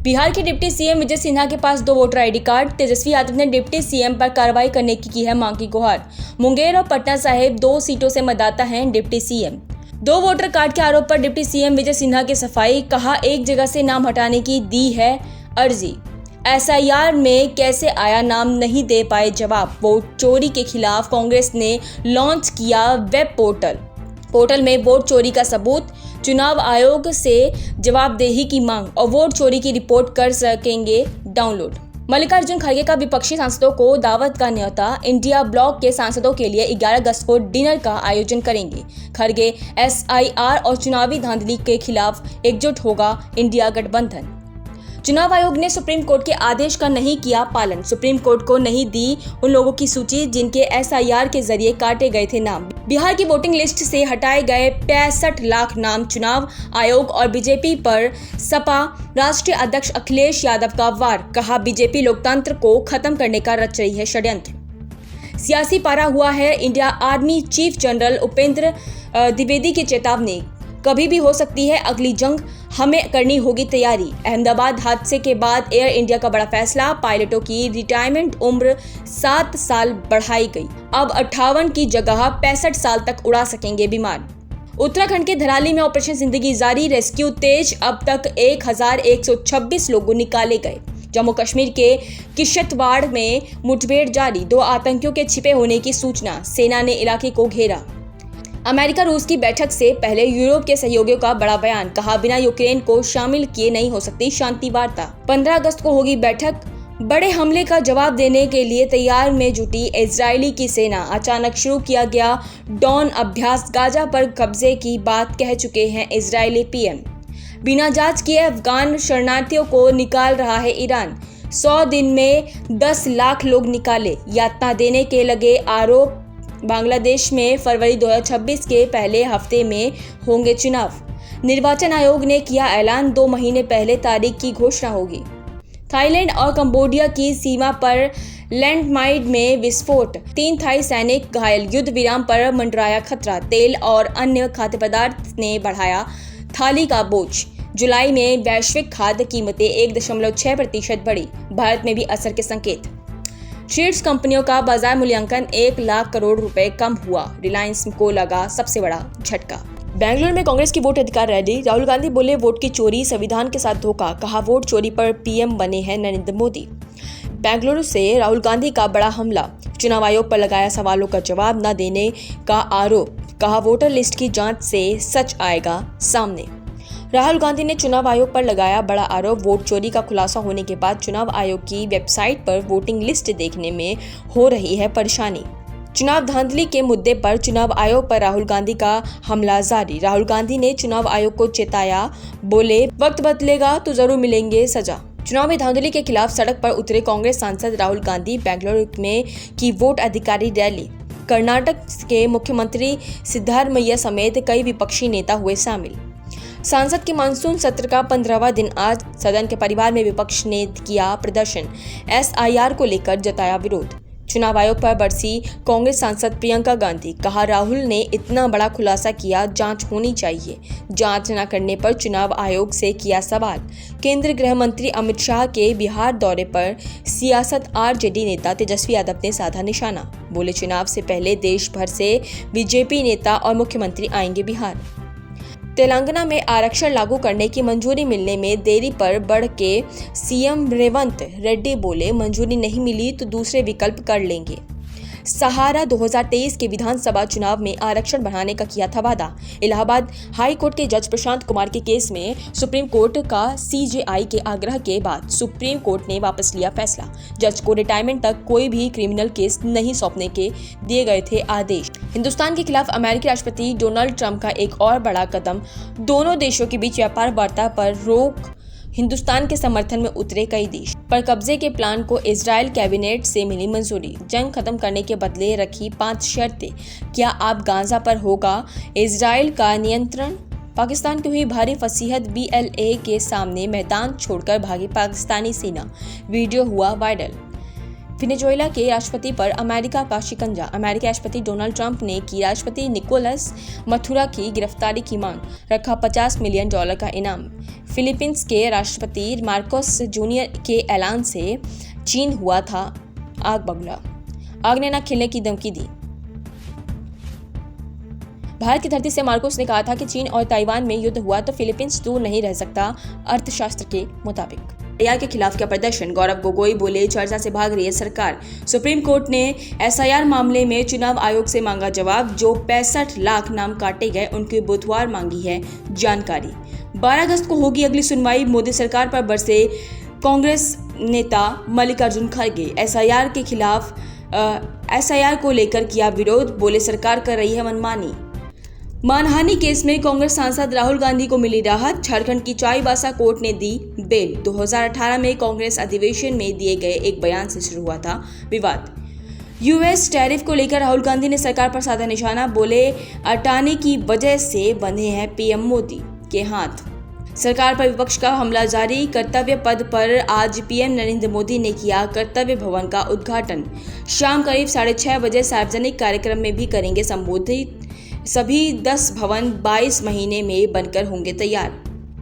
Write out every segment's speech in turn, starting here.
बिहार के deputy CM Vijay Sinha के पास 2 voter ID card. Tejashwi Yadav ने डिप्टी सीएम पर कार्रवाई करने की है मांग की गुहार। मुंगेर और पटना साहिब 2 सीटों से मतदाता हैं डिप्टी सीएम। 2 वोटर कार्ड के आरोप पर डिप्टी सीएम विजय सिन्हा की सफाई, कहा एक जगह से नाम हटाने की दी है अर्जी। एसआईआर में कैसे आया नाम नहीं दे पाए जवाब। वोट चोरी के खिलाफ कांग्रेस ने लॉन्च किया वेब पोर्टल में वोट चोरी का सबूत, चुनाव आयोग से जवाबदेही की मांग और वोट चोरी की रिपोर्ट कर सकेंगे डाउनलोड। मल्लिकार्जुन खड़गे का विपक्षी सांसदों को दावत का न्योता। इंडिया ब्लॉक के सांसदों के लिए 11 अगस्त को डिनर का आयोजन करेंगे। खड़गे एसआईआर और चुनावी धांधली के खिलाफ एकजुट होगा इंडिया गठबंधन। चुनाव आयोग ने सुप्रीम कोर्ट के आदेश का नहीं किया पालन। सुप्रीम कोर्ट को नहीं दी उन लोगों की सूची जिनके एसआईआर के जरिए काटे गए थे नाम। बिहार की वोटिंग लिस्ट से हटाए गए 65 लाख नाम। चुनाव आयोग और बीजेपी पर सपा राष्ट्रीय अध्यक्ष अखिलेश यादव का वार, कहा बीजेपी लोकतंत्र को खत्म करने का रच रही है षड्यंत्र। सियासी पारा हुआ है India. Army chief general Upendra Dwivedi की चेतावनी, कभी भी हो सकती है अगली जंग, हमें करनी होगी तैयारी। अहमदाबाद हादसे के बाद एयर इंडिया का बड़ा फैसला, पायलटों की रिटायरमेंट उम्र 7 साल बढ़ाई गई। अब 58 की जगह 65 साल तक उड़ा सकेंगे विमान। उत्तराखंड के धराली में ऑपरेशन जिंदगी जारी, रेस्क्यू तेज। अब तक 1126 लोग निकाले गए। जम्मू कश्मीर के किश्तवाड़ में मुठभेड़ जारी, 2 आतंकियों के छिपे होने की सूचना, सेना ने इलाके को घेरा। अमेरिका रूस की बैठक से पहले यूरोप के सहयोगियों का बड़ा बयान, कहा बिना यूक्रेन को शामिल किए नहीं हो सकती शांति वार्ता। 15 अगस्त को होगी बैठक। बड़े हमले का जवाब देने के लिए तैयार में जुटी इजरायली की सेना। अचानक शुरू किया गया डॉन अभ्यास। गाजा पर कब्जे की बात कह चुके हैं इजरायली पीएम। बिना जांच किए अफगान शरणार्थियों को निकाल रहा है ईरान। 100 दिन में 10 लाख लोग निकाले, यातना देने के लगे आरोप। बांग्लादेश में फरवरी 2026 के पहले हफ्ते में होंगे चुनाव। निर्वाचन आयोग ने किया ऐलान, 2 महीने पहले तारीख की घोषणा होगी। थाईलैंड और कंबोडिया की सीमा पर लैंडमाइन में विस्फोट, 3 थाई सैनिक घायल। युद्ध विराम पर मंडराया खतरा। तेल और अन्य खाद्य पदार्थ ने बढ़ाया थाली का बोझ। जुलाई में वैश्विक खाद्य कीमतें 1.6% बढ़ी। भारत में भी असर के संकेत। शीर्ष कंपनियों का बाजार मूल्यांकन 1 लाख करोड़ रुपए कम हुआ। रिलायंस को लगा सबसे बड़ा झटका। बेंगलुरु में कांग्रेस की वोट अधिकार रैली। राहुल गांधी बोले वोट की चोरी संविधान के साथ धोखा, कहा वोट चोरी पर पीएम बने हैं नरेंद्र मोदी। बेंगलुरु से राहुल गांधी का बड़ा हमला, चुनाव आयोग पर लगाया सवालों का जवाब न देने का आरोप, कहा वोटर लिस्ट की जांच से सच आएगा सामने। राहुल गांधी ने चुनाव आयोग पर लगाया बड़ा आरोप। वोट चोरी का खुलासा होने के बाद चुनाव आयोग की वेबसाइट पर वोटिंग लिस्ट देखने में हो रही है परेशानी। चुनाव धांधली के मुद्दे पर चुनाव आयोग पर राहुल गांधी का हमला जारी। राहुल गांधी ने चुनाव आयोग को चेताया, बोले वक्त बदलेगा तो जरूर मिलेंगे सजा। चुनावी धांधली के खिलाफ सड़क पर उतरे कांग्रेस सांसद राहुल गांधी। बेंगलुरु में की वोट अधिकारी रैली। कर्नाटक के मुख्यमंत्री सिद्धारमैया समेत कई विपक्षी नेता हुए शामिल। संसद के मानसून सत्र का 15वां दिन आज। सदन के परिवार में विपक्ष ने किया प्रदर्शन। एसआईआर को लेकर जताया विरोध। चुनाव आयोग पर बरसी कांग्रेस सांसद प्रियंका गांधी, कहा राहुल ने इतना बड़ा खुलासा किया, जांच होनी चाहिए। जांच न करने पर चुनाव आयोग से किया सवाल। केंद्रीय गृह मंत्री अमित शाह के बिहार दौरे पर सियासत आरजेडी नेता तेजस्वी यादव ने साधा निशाना। बोले चुनाव से पहले देश भर से बीजेपी नेता और मुख्यमंत्री आएंगे बिहार। तेलंगाना में आरक्षण लागू करने की मंजूरी मिलने में देरी पर बढ़ के सीएम रेवंत रेड्डी बोले मंजूरी नहीं मिली तो दूसरे विकल्प कर लेंगे। सहारा 2023 के विधानसभा चुनाव में आरक्षण बढ़ाने का किया था वादा। इलाहाबाद हाई कोर्ट के जज प्रशांत कुमार के केस में सुप्रीम कोर्ट का सीजेआई के आग्रह के बाद सुप्रीम कोर्ट ने वापस लिया फैसला। जज को रिटायरमेंट तक कोई भी क्रिमिनल केस नहीं सौंपने के दिए गए थे आदेश। हिंदुस्तान के खिलाफ अमेरिकी राष्ट्रपति डोनाल्ड ट्रंप का एक और बड़ा कदम। दोनों देशों के बीच व्यापार वार्ता पर रोक। हिंदुस्तान के समर्थन में उतरे कई देश। पर कब्जे के प्लान को इजरायल कैबिनेट से मिली मंजूरी। जंग खत्म करने के बदले रखी 5 शर्तें। क्या आप गाजा पर होगा इजरायल का नियंत्रण। पाकिस्तान की हुई भारी फसीहत। BLA के सामने मैदान छोड़कर भागी पाकिस्तानी सेना। वीडियो हुआ वायरल। वेनेजुएला के राष्ट्रपति पर अमेरिका का शिकंजा। अमेरिकी राष्ट्रपति डोनाल्ड ट्रंप ने की राष्ट्रपति निकोलस मथुरा की गिरफ्तारी की मांग, रखा $50 मिलियन का इनाम। फिलीपींस के राष्ट्रपति मार्कोस जूनियर के ऐलान से चीन हुआ था आग बबूला, आग ने न खिलने की धमकी दी। भारत की धरती से मार्कोस ने कहा था कि चीन और ताइवान में युद्ध हुआ तो फिलीपींस दूर नहीं रह सकता, अर्थशास्त्र के मुताबिक। एआई के खिलाफ क्या प्रदर्शन, गौरव गोगोई बोले चर्चा से भाग रही है सरकार। सुप्रीम कोर्ट ने एसआईआर मामले में चुनाव आयोग से मांगा जवाब। जो 65 लाख नाम काटे गए उनकी बुधवार मांगी है जानकारी। 12 अगस्त को होगी अगली सुनवाई। मोदी सरकार पर बरसे कांग्रेस नेता मल्लिकार्जुन खड़गे। एसआईआर के खिलाफ एसआईआर को लेकर किया विरोध, बोले सरकार कर रही है मनमानी। मानहानि केस में कांग्रेस सांसद राहुल गांधी को मिली राहत। झारखंड की चाईबासा कोर्ट ने दी बेल। 2018 में कांग्रेस अधिवेशन में दिए गए एक बयान से शुरू हुआ था विवाद। यूएस टैरिफ को लेकर राहुल गांधी ने सरकार पर साधा निशाना, बोले अटाने की वजह से बंधे हैं पीएम मोदी के हाथ। सरकार पर विपक्ष का हमला जारी। कर्तव्य पद पर आज पीएम नरेंद्र मोदी ने किया कर्तव्य भवन का उद्घाटन। शाम करीब 6:30 बजे सार्वजनिक कार्यक्रम में भी करेंगे संबोधित। सभी 10 भवन 22 महीने में बनकर होंगे तैयार।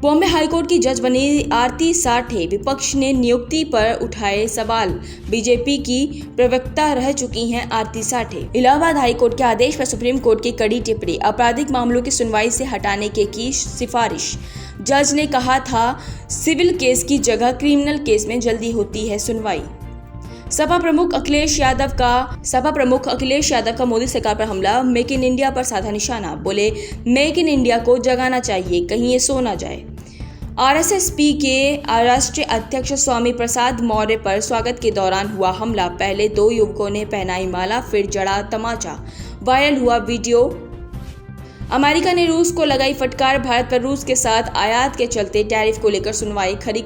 बॉम्बे हाईकोर्ट की जज बनी आरती साठे। विपक्ष ने नियुक्ति पर उठाए सवाल। बीजेपी की प्रवक्ता रह चुकी हैं आरती साठे। इलाहाबाद हाईकोर्ट के आदेश पर सुप्रीम कोर्ट की कड़ी टिप्पणी। आपराधिक मामलों की सुनवाई से हटाने की सिफारिश। जज ने कहा था सिविल केस की जगह क्रिमिनल केस में जल्दी होती है सुनवाई। सपा प्रमुख अखिलेश यादव का मोदी सरकार पर हमला। मेक इन इंडिया पर साधा निशाना, बोले मेक इन इंडिया को जगाना चाहिए, कहीं ये सो ना जाए। आरएसएस-पी के राष्ट्रीय अध्यक्ष स्वामी प्रसाद मौर्य पर स्वागत के दौरान हुआ हमला। पहले 2 युवकों ने पहनाई माला, फिर जड़ा तमाचा। वायरल हुआ वीडियो। अमेरिका ने रूस को लगाई फटकार। भारत पर रूस के साथ आयात के चलते टैरिफ को लेकर सुनवाई। खरी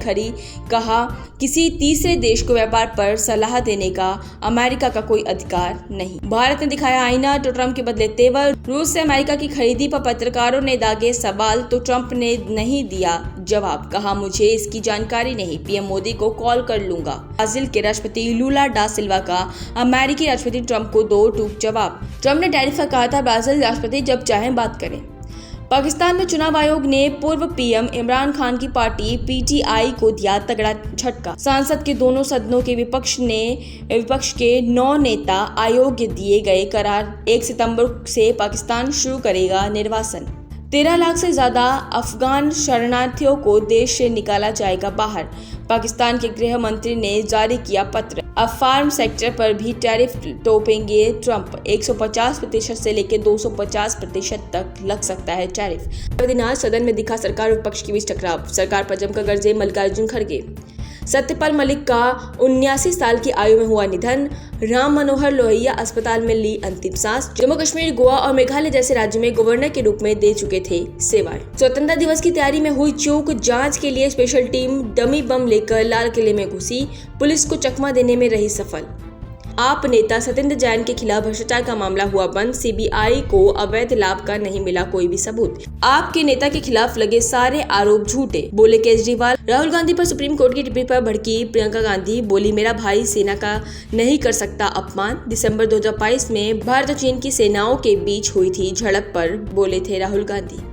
कहा किसी तीसरे देश को व्यापार पर सलाह देने का अमेरिका का कोई अधिकार नहीं। भारत ने दिखाया आईना तो ट्रंप के बदले तेवर। रूस से अमेरिका की खरीदी पर पत्रकारों ने दागे सवाल तो ट्रंप ने नहीं दिया जवाब। कहा मुझे इसकी जानकारी नहीं, पीएम मोदी को कॉल कर लूंगा। ब्राजील के राष्ट्रपति लूला डा सिल्वा का अमेरिकी राष्ट्रपति ट्रंप को 2 टूक जवाब। ट्रंप ने टैरिफ का कहा था ब्राजील राष्ट्रपति जब चाहें बात करें। पाकिस्तान में चुनाव आयोग ने पूर्व पीएम इमरान खान की पार्टी पीटीआई को दिया तगड़ा झटका। संसद के दोनों सदनों के विपक्ष के 9 नेता आयोग दिए गए करार। 1 सितंबर से पाकिस्तान शुरू करेगा निर्वासन। 13 लाख से ज्यादा अफगान शरणार्थियों को देश से निकाला जाएगा बाहर। पाकिस्तान के गृह मंत्री ने जारी किया पत्र। अब फार्म सेक्टर पर भी टैरिफ तोपेंगे ट्रंप। 150% से लेकर 250% तक लग सकता है टैरिफ। दिन आज सदन में दिखा सरकार और विपक्ष के बीच टकराव। सरकार पर जमकर गरजे मल्लिकार्जुन खड़गे। सत्यपाल मलिक का 79 साल की आयु में हुआ निधन। राम मनोहर लोहिया अस्पताल में ली अंतिम सांस। जम्मू कश्मीर, गोवा और मेघालय जैसे राज्यों में गवर्नर के रूप में दे चुके थे सेवाएं। स्वतंत्रता दिवस की तैयारी में हुई चूक। जांच के लिए स्पेशल टीम डमी बम लेकर लाल किले में घुसी। पुलिस को चकमा देने में रही सफल। आप नेता सत्येंद्र जैन के खिलाफ भ्रष्टाचार का मामला हुआ बंद। सीबीआई को अवैध लाभ का नहीं मिला कोई भी सबूत। आपके नेता के खिलाफ लगे सारे आरोप झूठे, बोले केजरीवाल। राहुल गांधी पर सुप्रीम कोर्ट की टिप्पणी पर भड़की प्रियंका गांधी। बोली मेरा भाई सेना का नहीं कर सकता अपमान। दिसंबर 2022 में भारत और चीन की सेनाओं के बीच हुई थी झड़प पर बोले थे राहुल गांधी।